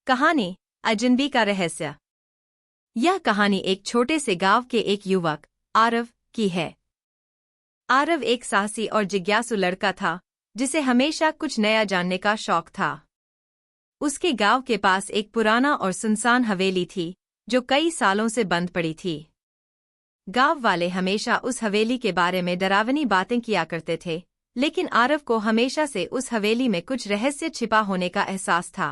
कहानी अजनबी का रहस्य। यह कहानी एक छोटे से गांव के एक युवक आरव की है। आरव एक साहसी और जिज्ञासु लड़का था जिसे हमेशा कुछ नया जानने का शौक था। उसके गांव के पास एक पुराना और सुनसान हवेली थी जो कई सालों से बंद पड़ी थी। गांव वाले हमेशा उस हवेली के बारे में डरावनी बातें किया करते थे, लेकिन आरव को हमेशा से उस हवेली में कुछ रहस्य छिपा होने का एहसास था।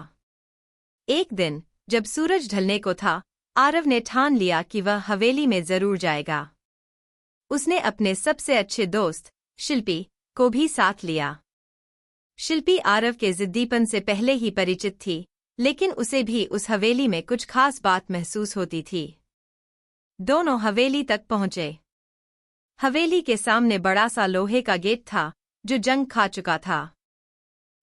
एक दिन जब सूरज ढलने को था, आरव ने ठान लिया कि वह हवेली में जरूर जाएगा। उसने अपने सबसे अच्छे दोस्त शिल्पी को भी साथ लिया। शिल्पी आरव के जिद्दीपन से पहले ही परिचित थी, लेकिन उसे भी उस हवेली में कुछ खास बात महसूस होती थी। दोनों हवेली तक पहुंचे। हवेली के सामने बड़ा सा लोहे का गेट था जो जंग खा चुका था।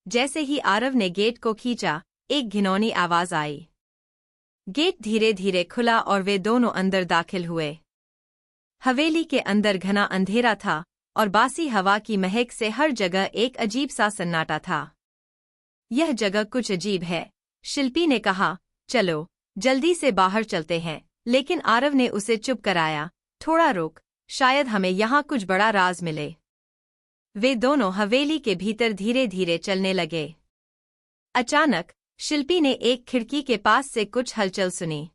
जैसे ही आरव ने गेट को खींचा, एक घिनौनी आवाज आई। गेट धीरे धीरे खुला और वे दोनों अंदर दाखिल हुए। हवेली के अंदर घना अंधेरा था और बासी हवा की महक से हर जगह एक अजीब सा सन्नाटा था। यह जगह कुछ अजीब है, शिल्पी ने कहा। चलो जल्दी से बाहर चलते हैं, लेकिन आरव ने उसे चुप कराया। थोड़ा रुक, शायद हमें यहाँ कुछ बड़ा राज मिले। वे दोनों हवेली के भीतर धीरे धीरे चलने लगे। अचानक शिल्पी ने एक खिड़की के पास से कुछ हलचल सुनी।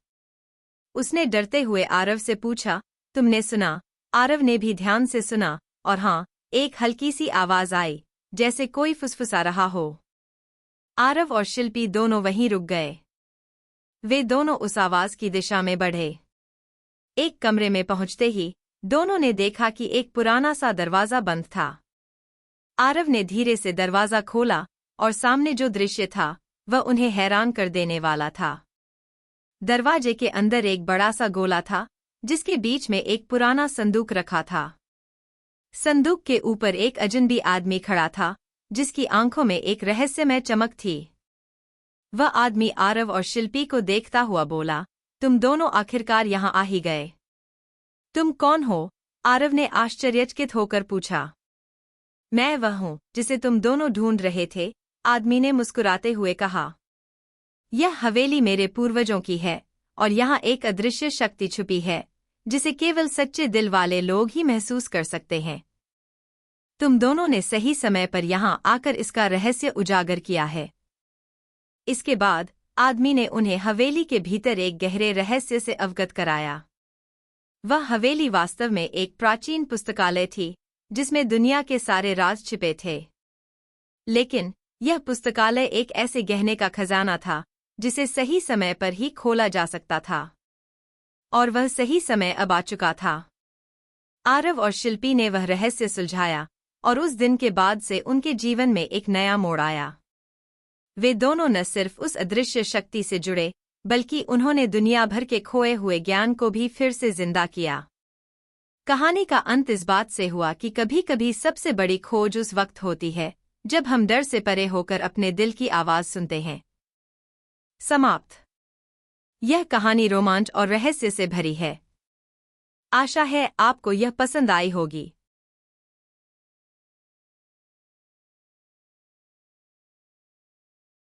उसने डरते हुए आरव से पूछा, तुमने सुना? आरव ने भी ध्यान से सुना और हाँ, एक हल्की सी आवाज आई, जैसे कोई फुसफुसा रहा हो। आरव और शिल्पी दोनों वहीं रुक गए। वे दोनों उस आवाज की दिशा में बढ़े। एक कमरे में पहुंचते ही दोनों ने देखा कि एक पुराना सा दरवाजा बंद था। आरव ने धीरे से दरवाजा खोला और सामने जो दृश्य था वह उन्हें हैरान कर देने वाला था। दरवाजे के अंदर एक बड़ा सा गोला था जिसके बीच में एक पुराना संदूक रखा था। संदूक के ऊपर एक अजनबी आदमी खड़ा था जिसकी आंखों में एक रहस्यमय चमक थी। वह आदमी आरव और शिल्पी को देखता हुआ बोला, तुम दोनों आखिरकार यहाँ आ ही गए। तुम कौन हो? आरव ने आश्चर्यचकित होकर पूछा। मैं वह हूँ जिसे तुम दोनों ढूंढ रहे थे, आदमी ने मुस्कुराते हुए कहा। यह हवेली मेरे पूर्वजों की है और यहाँ एक अदृश्य शक्ति छुपी है जिसे केवल सच्चे दिल वाले लोग ही महसूस कर सकते हैं। तुम दोनों ने सही समय पर यहाँ आकर इसका रहस्य उजागर किया है। इसके बाद आदमी ने उन्हें हवेली के भीतर एक गहरे रहस्य से अवगत कराया। वह हवेली वास्तव में एक प्राचीन पुस्तकालय थी जिसमें दुनिया के सारे राज छिपे थे। लेकिन यह पुस्तकालय एक ऐसे गहने का खजाना था जिसे सही समय पर ही खोला जा सकता था, और वह सही समय अब आ चुका था। आरव और शिल्पी ने वह रहस्य सुलझाया और उस दिन के बाद से उनके जीवन में एक नया मोड़ आया। वे दोनों न सिर्फ उस अदृश्य शक्ति से जुड़े, बल्कि उन्होंने दुनिया भर के खोए हुए ज्ञान को भी फिर से जिंदा किया। कहानी का अंत इस बात से हुआ कि कभी कभी सबसे बड़ी खोज उस वक्त होती है जब हम डर से परे होकर अपने दिल की आवाज सुनते हैं। समाप्त। यह कहानी रोमांच और रहस्य से भरी है। आशा है आपको यह पसंद आई होगी।